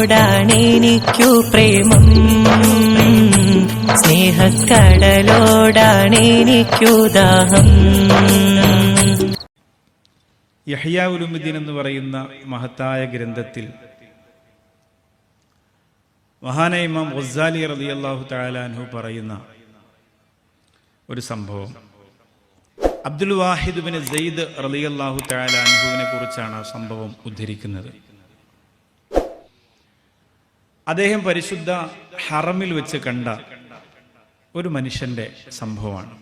സ്നേഹക്കടലോടാണെനിക്കു പ്രേമം, സ്നേഹക്കടലോടാണെനിക്കു ദാഹം. യഹ്യാ ഉലുമുദ്ദീൻ എന്ന് പറയുന്ന മഹത്തായ ഗ്രന്ഥത്തിൽ മഹാനായ ഇമാം ഗസ്സാലി റളിയല്ലാഹു തആല അൻഹു പറയുന്ന ഒരു സംഭവം, അബ്ദുൽ വാഹിദ് ബിൻ സെയ്ദ് റളിയല്ലാഹു തആല അൻഹുവിനെ കുറിച്ചാണ് ആ സംഭവം ഉദ്ധരിക്കുന്നത്. അദ്ദേഹം പരിശുദ്ധ ഹറമിൽ വെച്ച് കണ്ട ഒരു മനുഷ്യന്റെ സംഭവമാണ്.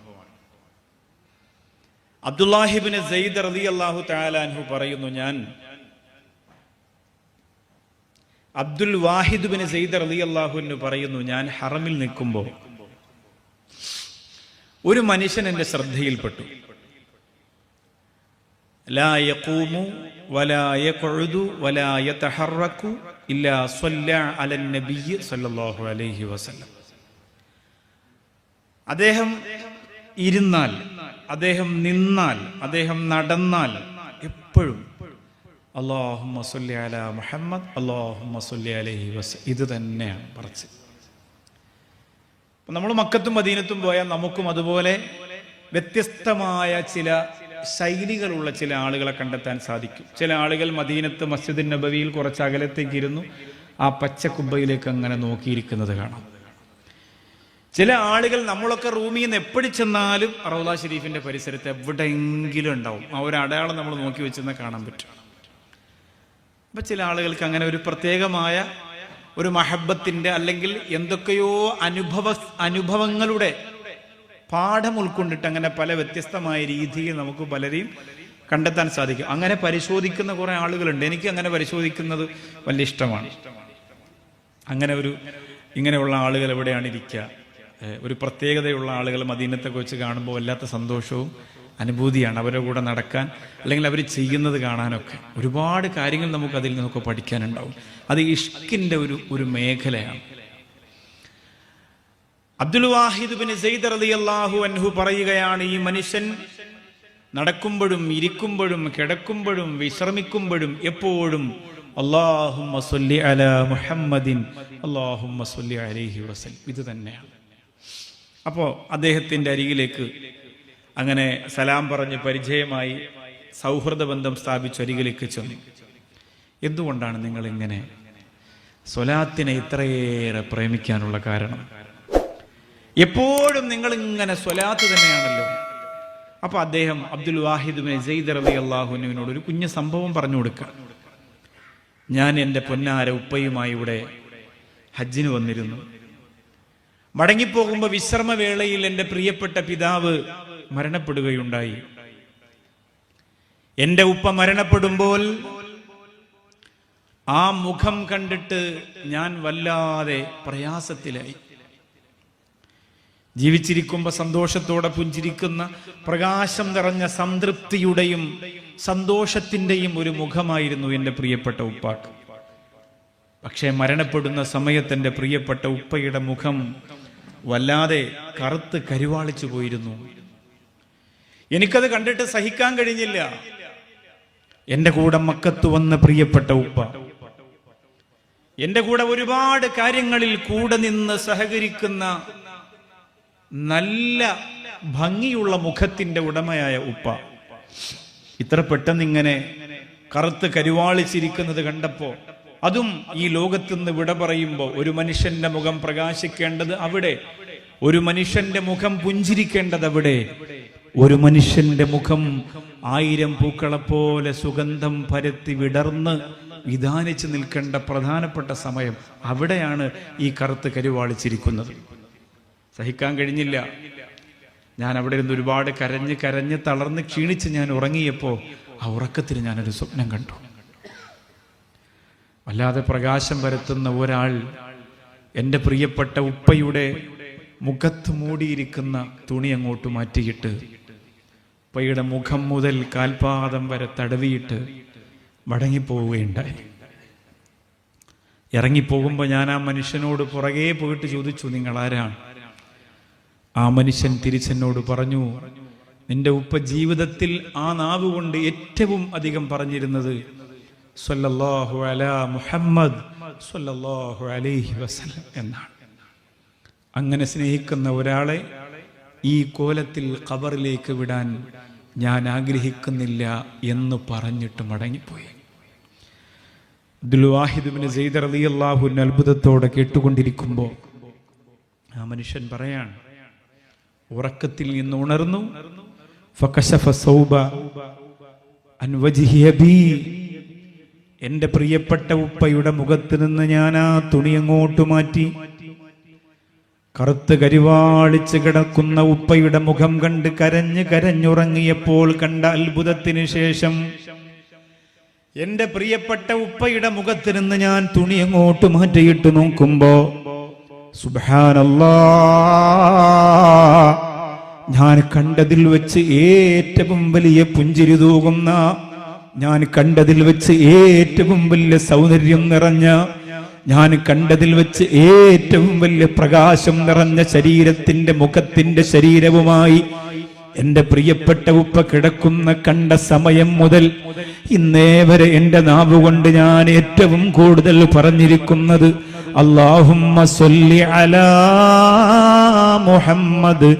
അബ്ദുല്ലാഹിബിൻ സെയ്ദ് റളിയല്ലാഹു തആല അൻഹു പറയുന്നു, ഞാൻ അബ്ദുൽ വാഹിദ് ബിൻ സെയ്ദ് റളിയല്ലാഹു അൻഹു പറയുന്നു, ഞാൻ ഹറമിൽ നിൽക്കുമ്പോൾ ഒരു മനുഷ്യൻ എൻ്റെ ശ്രദ്ധയിൽപ്പെട്ടു. ലാ യഖൂമു വലാ യഖഉദു വലാ യതഹറകു ഇല്ലാ സ്വല്ലല്ലാ അലൻ നബിയ്യി സ്വല്ലല്ലാഹു അലൈഹി വസല്ലം. അദ്ദേഹം ഇരുന്നാൽ, അദ്ദേഹം നിന്നാൽ, അദ്ദേഹം നടന്നാൽ എപ്പോഴും അല്ലാഹുമ്മ സ്വല്ലി അലാ മുഹമ്മദ് അല്ലാഹുമ്മ സ്വല്ലി അലൈഹി വസല്ലം, ഇത് തന്നെയാണ് പറച്ചത്. നമ്മൾ മക്കത്തും മദീനത്തും പോയാൽ നമുക്കും അതുപോലെ വ്യത്യസ്തമായ ചില ശൈലികളുള്ള ചില ആളുകളെ കണ്ടെത്താൻ സാധിക്കും. ചില ആളുകൾ മദീനത്ത് മസ്ജിദുൻ നബവിയിൽ കുറച്ച് അകലത്തേക്ക് ഇരുന്നു ആ പച്ച കുബ്ബയിലേക്ക് അങ്ങനെ നോക്കിയിരിക്കുന്നത് കാണാം. ചില ആളുകൾ, നമ്മളൊക്കെ റൂമിൽ നിന്ന് എപ്പോഴും ചെന്നാലും റൗള ഷരീഫിന്റെ പരിസരത്ത് എവിടെയെങ്കിലും ഉണ്ടാവും, ആ ഒരു അടയാളം നമ്മൾ നോക്കി വെച്ചെന്ന് കാണാൻ പറ്റും. അപ്പൊ ചില ആളുകൾക്ക് അങ്ങനെ ഒരു പ്രത്യേകമായ ഒരു മഹബത്തിന്റെ അല്ലെങ്കിൽ എന്തൊക്കെയോ അനുഭവങ്ങളുടെ പാഠം ഉൾക്കൊണ്ടിട്ട് അങ്ങനെ പല വ്യത്യസ്തമായ രീതിയിൽ നമുക്ക് പലരെയും കണ്ടെത്താൻ സാധിക്കും. അങ്ങനെ പരിശോധിക്കുന്ന കുറെ ആളുകളുണ്ട്. എനിക്ക് അങ്ങനെ പരിശോധിക്കുന്നത് വലിയ ഇഷ്ടമാണ്. അങ്ങനെ ഇങ്ങനെയുള്ള ആളുകൾ എവിടെയാണ് ഇരിക്കുക, ഒരു പ്രത്യേകതയുള്ള ആളുകൾ മദീനത്തൊക്കെ വെച്ച് കാണുമ്പോൾ വല്ലാത്ത സന്തോഷവും അനുഭൂതിയാണ് അവരുടെ കൂടെ നടക്കാൻ, അല്ലെങ്കിൽ അവർ ചെയ്യുന്നത് കാണാനൊക്കെ. ഒരുപാട് കാര്യങ്ങൾ നമുക്ക് അതിൽ നിന്നൊക്കെ പഠിക്കാനുണ്ടാവും. അത് ഇഷ്കിന്റെ ഒരു മേഖലയാണ്. അബ്ദുൽ വാഹിദ് ബിൻ സെയ്ദ് റളിയല്ലാഹു അൻഹു പറയുകയാണ്, ഈ മനുഷ്യൻ നടക്കുമ്പോഴും ഇരിക്കുമ്പോഴും കിടക്കുമ്പോഴും വിശ്രമിക്കുമ്പോഴും എപ്പോഴും അല്ലാഹുമ്മ സ്വല്ലി അലാ മുഹമ്മദിൻ അല്ലാഹുമ്മ സ്വല്ലി അലൈഹി വസല്ലം, ഇത് തന്നെയാണ്. അപ്പോൾ അദ്ദേഹത്തിൻ്റെ അരികിലേക്ക് അങ്ങനെ സലാം പറഞ്ഞ് പരിചയമായി സൗഹൃദ ബന്ധം സ്ഥാപിച്ച് അരികിലേക്ക് ചെന്നു. എന്തുകൊണ്ടാണ് നിങ്ങൾ ഇങ്ങനെ സ്വലാത്തിനെ ഇത്രയേറെ പ്രേമിക്കാനുള്ള കാരണം? എപ്പോഴും നിങ്ങൾ ഇങ്ങനെ സ്വലാത്ത് തന്നെയാണല്ലോ. അപ്പൊ അദ്ദേഹം അബ്ദുൽ വാഹിദ് ബിൻ സെയ്ദ് റളിയല്ലാഹു അൻഹുവിനോട് ഒരു കുഞ്ഞു സംഭവം പറഞ്ഞു കൊടുക്കുക. ഞാൻ എൻ്റെ പൊന്നാര ഉപ്പയുമായി ഇവിടെ ഹജ്ജിന് വന്നിരുന്നു. മടങ്ങിപ്പോകുമ്പോൾ വിശ്രമവേളയിൽ എൻ്റെ പ്രിയപ്പെട്ട പിതാവ് മരണപ്പെടുകയുണ്ടായി. എൻ്റെ ഉപ്പ മരണപ്പെടുമ്പോൾ ആ മുഖം കണ്ടിട്ട് ഞാൻ വല്ലാതെ പ്രയാസത്തിലായി. ജീവിച്ചിരിക്കുമ്പോൾ സന്തോഷത്തോടെ പുഞ്ചിരിക്കുന്ന പ്രകാശം നിറഞ്ഞ സംതൃപ്തിയുടെയും സന്തോഷത്തിന്റെയും ഒരു മുഖമായിരുന്നു എൻ്റെ പ്രിയപ്പെട്ട ഉപ്പാക്ക്. പക്ഷേ മരണപ്പെടുന്ന സമയത്ത് എൻ്റെ പ്രിയപ്പെട്ട ഉപ്പയുടെ മുഖം വല്ലാതെ കറുത്ത് കരുവാളിച്ചു പോയിരുന്നു. എനിക്കത് കണ്ടിട്ട് സഹിക്കാൻ കഴിഞ്ഞില്ല. എൻ്റെ കൂടെ മക്കത്ത് വന്ന പ്രിയപ്പെട്ട ഉപ്പ, എൻ്റെ കൂടെ ഒരുപാട് കാര്യങ്ങളിൽ കൂടെ നിന്ന് സഹകരിക്കുന്ന നല്ല ഭംഗിയുള്ള മുഖത്തിന്റെ ഉടമയായ ഉപ്പ ഇത്ര പെട്ടെന്ന് ഇങ്ങനെ കറുത്ത് കരുവാളിച്ചിരിക്കുന്നത് കണ്ടപ്പോ, അതും ഈ ലോകത്തുനിന്ന് വിട പറയുമ്പോൾ ഒരു മനുഷ്യന്റെ മുഖം പ്രകാശിക്കേണ്ടത് അവിടെ, ഒരു മനുഷ്യന്റെ മുഖം പുഞ്ചിരിക്കേണ്ടത് അവിടെ, ഒരു മനുഷ്യന്റെ മുഖം 1000 പൂക്കളെ പോലെ സുഗന്ധം പരത്തി വിടർന്ന് വിധാനിച്ച് നിൽക്കേണ്ട പ്രധാനപ്പെട്ട സമയം അവിടെയാണ് ഈ കറുത്ത് കരുവാളിച്ചിരിക്കുന്നത്. സഹിക്കാൻ കഴിഞ്ഞില്ല. ഞാൻ അവിടെ ഇരുന്ന് ഒരുപാട് കരഞ്ഞ് തളർന്ന് ക്ഷീണിച്ച് ഞാൻ ഉറങ്ങിയപ്പോൾ ആ ഉറക്കത്തിൽ ഞാനൊരു സ്വപ്നം കണ്ടു. വല്ലാതെ പ്രകാശം പരത്തുന്ന ഒരാൾ എൻ്റെ പ്രിയപ്പെട്ട ഉപ്പയുടെ മുഖത്ത് മൂടിയിരിക്കുന്ന തുണി അങ്ങോട്ട് മാറ്റിയിട്ട് ഉപ്പയുടെ മുഖം മുതൽ കാൽപാദം വരെ തടവിയിട്ട് മടങ്ങിപ്പോവുകയുണ്ടായി. ഇറങ്ങിപ്പോകുമ്പോൾ ഞാൻ ആ മനുഷ്യനോട് പുറകെ പോയിട്ട് ചോദിച്ചു, നിങ്ങൾ ആരാണ്? ആ മനുഷ്യൻ തിരിച്ചെന്നോട് പറഞ്ഞു, നിന്റെ ഉപ്പ ജീവിതത്തിൽ ആ നാവ് കൊണ്ട് ഏറ്റവും അധികം പറഞ്ഞിരുന്നത് സ്വല്ലല്ലാഹു അലാ മുഹമ്മദ് സ്വല്ലല്ലാഹു അലൈഹി വസല്ലം എന്നാണ്. അങ്ങനെ സ്നേഹിക്കുന്ന ഒരാളെ ഈ കോലത്തിൽ ഖബറിലേക്ക് വിടാൻ ഞാൻ ആഗ്രഹിക്കുന്നില്ല എന്ന് പറഞ്ഞിട്ട് മടങ്ങിപ്പോയി. അബ്ദുൽ വാഹിദ് ഇബ്നു സെയ്ദ് റളിയല്ലാഹു അൻഹു അത്ഭുതത്തോടെ കേട്ടുകൊണ്ടിരിക്കുമ്പോൾ ആ മനുഷ്യൻ പറയാണ്, ഉറക്കത്തിൽ നിന്ന് ഉണർന്നു. ഫകശഫ സൗബ അൻ വജ്ഹി അബീ, എന്റെ പ്രിയപ്പെട്ട ഉപ്പയുടെ മുഖത്ത് നിന്ന് ഞാൻ ആ തുണി അങ്ങോട്ട് മാറ്റി. കറുത്ത് കരിവാളിച്ച് കിടക്കുന്ന ഉപ്പയുടെ മുഖം കണ്ട് കരഞ്ഞുറങ്ങിയപ്പോൾ കണ്ട അത്ഭുതത്തിന് ശേഷം എന്റെ പ്രിയപ്പെട്ട ഉപ്പയുടെ മുഖത്ത് നിന്ന് ഞാൻ തുണി അങ്ങോട്ട് മാറ്റിയിട്ട് നോക്കുമ്പോ സുബ്ഹാനല്ലാഹ്, ഞാൻ കണ്ടതിൽ വെച്ച് ഏറ്റവും വലിയ പുഞ്ചിരി തൂകുന്ന, ഞാൻ കണ്ടതിൽ വെച്ച് ഏറ്റവും വലിയ സൗന്ദര്യം നിറഞ്ഞ, ഞാൻ കണ്ടതിൽ വെച്ച് ഏറ്റവും വലിയ പ്രകാശം നിറഞ്ഞ ശരീരത്തിന്റെ മുഖത്തിന്റെ ശരീരവുമായി എന്റെ പ്രിയപ്പെട്ട ഉപ്പ കിടക്കുന്ന കണ്ട സമയം മുതൽ ഇന്നേ വരെ എന്റെ നാവുകൊണ്ട് ഞാൻ ഏറ്റവും കൂടുതൽ പറഞ്ഞിരിക്കുന്നത് അല്ലാഹുമ്മ സ്വല്ലി അലാ മുഹമ്മദ്,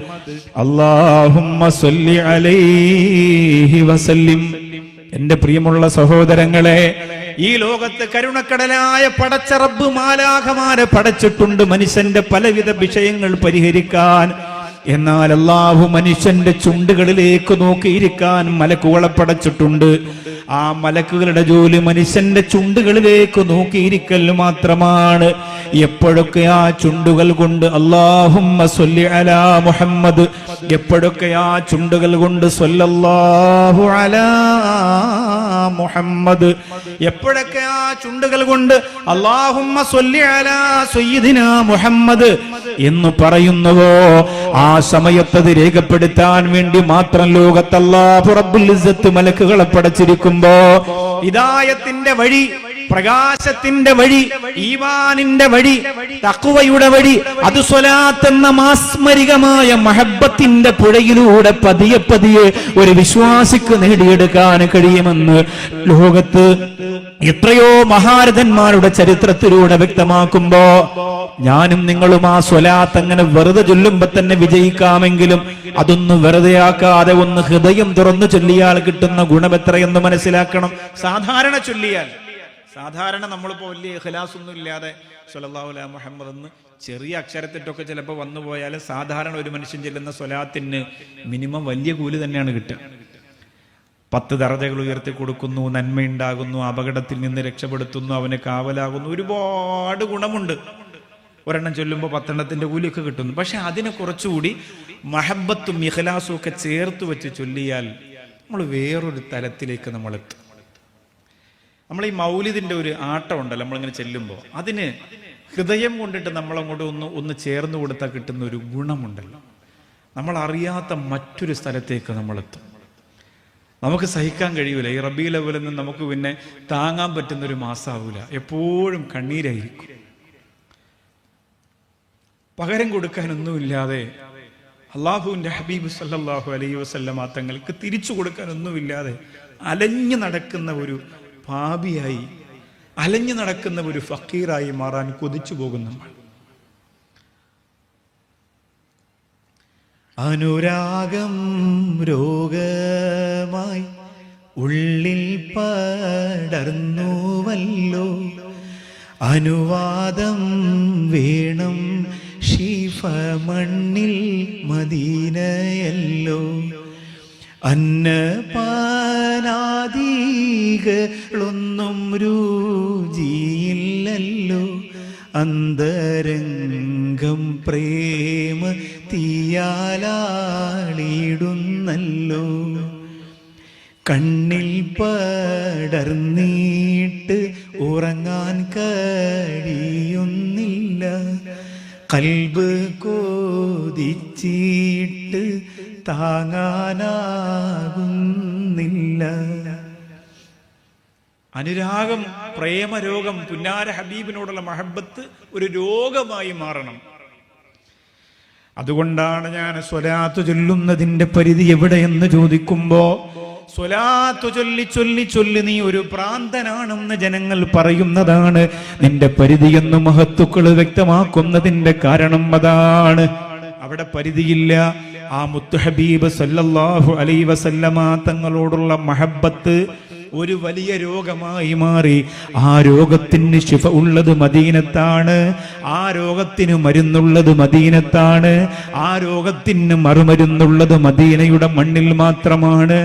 അല്ലാഹുമ്മ സ്വല്ലി അലൈഹി വസല്ലിം. എന്റെ പ്രിയമുള്ള സഹോദരങ്ങളെ, ഈ ലോകത്ത് കരുണക്കടലായ പടച്ച റബ്ബ് മാലാഖമാരെ പടച്ചിട്ടുണ്ട് മനുഷ്യന്റെ പലവിധ വിഷയങ്ങൾ പരിഹരിക്കാൻ. എന്നാൽ അല്ലാഹു മനുഷ്യന്റെ ചുണ്ടുകളിലേക്ക് നോക്കിയിരിക്കാൻ മലക്കുകളെ പടച്ചിട്ടുണ്ട്. ആ മലക്കുകളുടെ ജോലി മനുഷ്യന്റെ ചുണ്ടുകളിലേക്ക് നോക്കിയിരിക്കൽ മാത്രമാണ്. എപ്പോഴൊക്കെ ആ ചുണ്ടുകൾ കൊണ്ട് അല്ലാഹുമ്മ സ്വല്ലി അലാ മുഹമ്മദ്, എപ്പോഴൊക്കെ ആ ചുണ്ടുകൾ കൊണ്ട് സ്വല്ലല്ലാഹു അലാ മുഹമ്മദ്, എപ്പോഴൊക്കെ ആ ചുണ്ടുകൾ കൊണ്ട് അല്ലാഹുമ്മ സ്വല്ലി അലാ സയ്യിദിനാ മുഹമ്മദ് എന്ന് പറയുന്നുവോ, ആ സമയത്തത് രേഖപ്പെടുത്താൻ വേണ്ടി മാത്രം ലോകത്ത് അല്ലാഹു റബ്ബുൽ ഇസ്സത്ത് മലക്കുകളെ പടച്ചിരിക്കുമ്പോ ഹിദായത്തിന്റെ വഴി, പ്രകാശത്തിന്റെ വഴി, ഈമാനിന്റെ വഴി, തഖ്വയുടെ വഴി, അത് സ്വലാത്ത് എന്ന മാസ്മരികമായ മഹബ്ബത്തിന്റെ പുഴയിലൂടെ പതിയെ പതിയെ ഒരു വിശ്വാസിക്ക് നേടിയെടുക്കാൻ കഴിയുമെന്ന് ലോകത്ത് എത്രയോ മഹാരഥന്മാരുടെ ചരിത്രത്തിലൂടെ വ്യക്തമാക്കുമ്പോ ഞാനും നിങ്ങളും ആ സ്വലാത്ത് അങ്ങനെ വെറുതെ ചൊല്ലുമ്പോ തന്നെ വിജയിക്കാമെങ്കിലും അതൊന്ന് വെറുതെയാക്കാതെ ഒന്ന് ഹൃദയം തുറന്നു ചൊല്ലിയാൽ കിട്ടുന്ന ഗുണം എത്രയെന്ന് മനസ്സിലാക്കണം. സാധാരണ ചൊല്ലിയാൽ, സാധാരണ നമ്മളിപ്പോ വലിയ ഇഖ്ലാസ് ഒന്നും ഇല്ലാതെ സ്വല്ലല്ലാഹു അലൈഹി മുഹമ്മദ് എന്ന് ചെറിയ അക്ഷരത്തിട്ടൊക്കെ ചിലപ്പോൾ വന്നു പോയാൽ സാധാരണ ഒരു മനുഷ്യൻ ചെല്ലുന്ന സ്വലാത്തിന് മിനിമം വലിയ കൂലി തന്നെയാണ് കിട്ടുക. 10 ദറജകൾ ഉയർത്തി കൊടുക്കുന്നു, നന്മയുണ്ടാകുന്നു, അപകടത്തിൽ നിന്ന് രക്ഷപ്പെടുത്തുന്നു, അവന് കാവലാകുന്നു, ഒരുപാട് ഗുണമുണ്ട്. ഒരെണ്ണം ചൊല്ലുമ്പോൾ 10 എണ്ണത്തിന്റെ കൂലിയൊക്കെ കിട്ടുന്നു. പക്ഷെ അതിനെ കുറച്ചുകൂടി മഹബത്തും ഇഖ്ലാസും ഒക്കെ ചേർത്ത് വെച്ച് ചൊല്ലിയാൽ നമ്മൾ വേറൊരു തലത്തിലേക്ക് നമ്മളെത്തും. നമ്മൾ ഈ മൗലിദിന്റെ ഒരു ആട്ടം ഉണ്ടല്ലോ, നമ്മളിങ്ങനെ ചെല്ലുമ്പോൾ അതിന് ഹൃദയം കൊണ്ടിട്ട് നമ്മളങ്ങോട്ട് ഒന്ന് ചേർന്ന് കൊടുത്താൽ കിട്ടുന്ന ഒരു ഗുണമുണ്ടല്ലോ. നമ്മൾ അറിയാത്ത മറ്റൊരു സ്ഥലത്തേക്ക് നമ്മളെത്തും. നമുക്ക് സഹിക്കാൻ കഴിയൂല. ഈ റബീഉൽ അവ്വൽ നിന്ന് നമുക്ക് പിന്നെ താങ്ങാൻ പറ്റുന്ന ഒരു മാസാവൂല. എപ്പോഴും കണ്ണീരായിരിക്കും. പകരം കൊടുക്കാനൊന്നുമില്ലാതെ അള്ളാഹുവിന്റെ ഹബീബ് സല്ലല്ലാഹു അലൈഹി വസല്ലമ തങ്ങൾക്ക് തിരിച്ചു കൊടുക്കാനൊന്നുമില്ലാതെ അലഞ്ഞു നടക്കുന്ന ഒരു പാപിയായി, അലഞ്ഞു നടക്കുന്ന ഒരു ഫക്കീറായി മാറാൻ കൊതിച്ചു പോകും നമ്മൾ. അനുരാഗം രോഗമായി ഉള്ളിൽ പടർന്നുവല്ലോ, അനുവാദം വേണം ശിഫ മണ്ണിൽ മദീനയല്ലോ, അന്നപാനാദികളൊന്നും രുചിയില്ലല്ലോ, അന്തരംഗം പ്രേമ തീയാലാളിടുന്നല്ലോ, കണ്ണിൽ പടർന്നിട്ട് ഉറങ്ങാൻ കഴിയുന്നില്ല, കൽബ് കോതിച്ചിട്ട് താങ്ങാനാകുന്നില്ല. അനുരാഗം, പ്രേമരോഗം, പുന്നാര ഹബീബിനോടുള്ള മഹബത്ത് ഒരു രോഗമായി മാറണം. അതുകൊണ്ടാണ് ഞാൻ സ്വലാത്ത് ചൊല്ലുന്നതിന്റെ പരിധി എവിടെയെന്ന് ചോദിക്കുമ്പോ സ്വലാത്തു ചൊല്ലി ചൊല്ലി ചൊല്ലി നീ ഒരു ഭ്രാന്തനാണെന്ന് ജനങ്ങൾ പറയുന്നതാണ്. നിന്റെ പരിധിയെന്ന് മഹത്തുക്കൾ വ്യക്തമാക്കുന്നതിന്റെ കാരണം അതാണ്. അവിടെ പരിധിയില്ല. ആ മുത്തു ഹബീബ് സല്ലല്ലാഹു അലൈഹി വസല്ലമ തങ്ങളോടുള്ള മഹബ്ബത്ത് ഒരു വലിയ രോഗമായി മാറി. ആ രോഗത്തിന് ശിഫ ഉള്ളത് മദീനത്താണ്. ആ രോഗത്തിന് മരുന്നുള്ളത് മദീനത്താണ്. ആ രോഗത്തിന് മറുമരുന്നുള്ളത് മദീനയുടെ മണ്ണിൽ മാത്രമാണ്.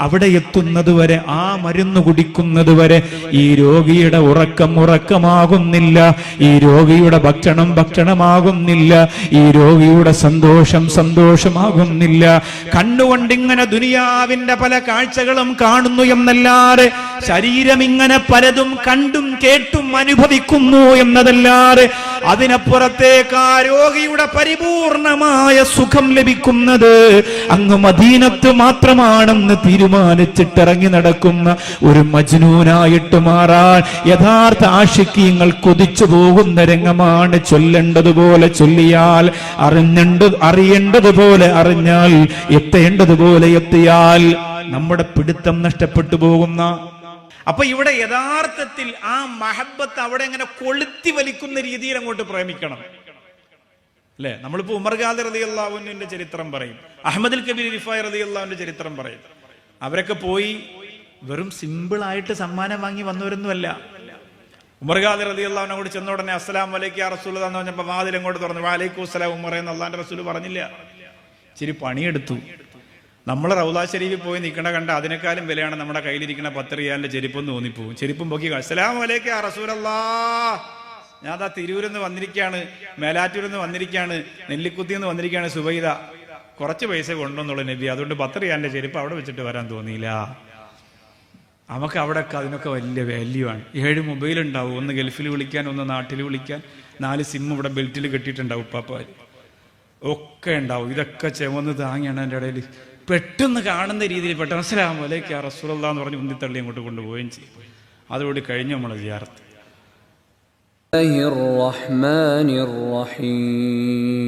അവിടെ എത്തുന്നത് വരെ, ആ മരുന്ന് കുടിക്കുന്നത് വരെ ഈ രോഗിയുടെ ഉറക്കമാകുന്നില്ല. ഈ രോഗിയുടെ ഭക്ഷണമാകുന്നില്ല. ഈ രോഗിയുടെ സന്തോഷമാകുന്നില്ല. കണ്ണുകൊണ്ടിങ്ങനെ ദുനിയാവിന്റെ പല കാഴ്ചകളും കാണുന്നു എന്നല്ലാതെ, ശരീരം ഇങ്ങനെ പലതും കണ്ടും കേട്ടും അനുഭവിക്കുന്നു എന്നതല്ലാതെ അതിനപ്പുറത്തേക്ക് ആ രോഗിയുടെ പരിപൂർണമായ സുഖം ലഭിക്കുന്നത് അങ്ങ് മദീനത്ത് മാത്രമാണെന്ന് തീരുമാനിച്ചിട്ടിറങ്ങി നടക്കുന്ന ഒരു മജ്നൂനായിട്ട് മാറാൻ യഥാർത്ഥ ആശിക്കീങ്ങൾ കൊതിച്ചു പോകുന്ന രംഗമാണ്. ചൊല്ലേണ്ടതുപോലെ ചൊല്ലിയാൽ, അറിയേണ്ടതുപോലെ അറിഞ്ഞാൽ, എത്തേണ്ടതുപോലെ എത്തിയാൽ നമ്മുടെ പിടുത്തം നഷ്ടപ്പെട്ടു പോകുന്ന. അപ്പൊ ഇവിടെ യഥാർത്ഥത്തിൽ ആ മഹബത്ത് അവിടെ അങ്ങനെ കൊളുത്തി വലിക്കുന്ന രീതിയിൽ അങ്ങോട്ട് പ്രേമിക്കണം അല്ലെ. നമ്മളിപ്പോ ഉമർ ഖാദി റളിയല്ലാഹു അൻഹുവിന്റെ ചരിത്രം പറയും, അഹ്മദുൽ കബീർ റിഫായി റളിയല്ലാഹുവിന്റെ ചരിത്രം പറയും. അവരൊക്കെ പോയി വെറും സിമ്പിൾ ആയിട്ട് സമ്മാനം വാങ്ങി വന്നവരൊന്നുമല്ല. ഉമർ ഖാദി റളിയല്ലാഹു അൻഹു അങ്ങോട്ട് ചെന്ന ഉടനെ അസ്സലാമു അലൈക്കും യാ റസൂലുള്ളാഹി എന്ന് പറഞ്ഞപ്പോൾ വാതിൽ അങ്ങോട്ട് തുറന്നു. വഅലൈക്കും അസ്സലാം ഉമർ എന്ന് അല്ലാഹുവിന്റെ റസൂൽ പറഞ്ഞില്ല. ഇച്ചിരി പണിയെടുത്തു. നമ്മൾ റൗള ശരീഫിൽ പോയി നിൽക്കണ കണ്ട അതിനേക്കാളും വിലയാണ് നമ്മുടെ കയ്യിലിരിക്കുന്ന 10 റിയാലിന്റെ ചെരുപ്പെന്ന് തോന്നിപ്പോവും. ചെരുപ്പും പൊക്കി അസ്സലാമു അലൈക്കും യാ റസൂലല്ലാഹ്, ഞാൻ അതാ തിരൂരിൽ നിന്ന് വന്നിരിക്കുകയാണ്, മേലാറ്റൂരിൽ നിന്ന് വന്നിരിക്കുകയാണ്, നെല്ലിക്കുത്തിയിൽ നിന്ന് വന്നിരിക്കുകയാണ് സുബൈദ, കുറച്ച് പൈസ കൊണ്ടുവന്നുള്ള നബി, അതുകൊണ്ട് 10 റിയാലിന്റെ ചെരുപ്പ് അവിടെ വെച്ചിട്ട് വരാൻ തോന്നിയില്ല. നമുക്ക് അവിടെയൊക്കെ അതിനൊക്കെ വലിയ വാല്യൂ ആണ്. 7 മൊബൈൽ ഉണ്ടാവും, ഒന്ന് ഗൾഫിൽ വിളിക്കാൻ, ഒന്ന് നാട്ടിൽ വിളിക്കാൻ, 4 സിം ഇവിടെ ബെൽറ്റിൽ കെട്ടിയിട്ടുണ്ടാവും, ഉപ്പാപ്പാർ ഒക്കെ ഉണ്ടാവും. ഇതൊക്കെ ചെവന്ന് താങ്ങിയാണ് എൻ്റെ ഇടയിൽ പെട്ടെന്ന് കാണുന്ന രീതിയിൽ പെട്ടെന്ന് അസ്സലാമു അലൈക്കും യാ റസൂലല്ലാഹ് എന്ന് പറഞ്ഞ് ഉന്തിത്തള്ളി അങ്ങോട്ട് കൊണ്ടുപോവുകയും ചെയ്യും. അതോടെ കഴിഞ്ഞു നമ്മളെ സിയാറത്ത്. الرحمن الرحيم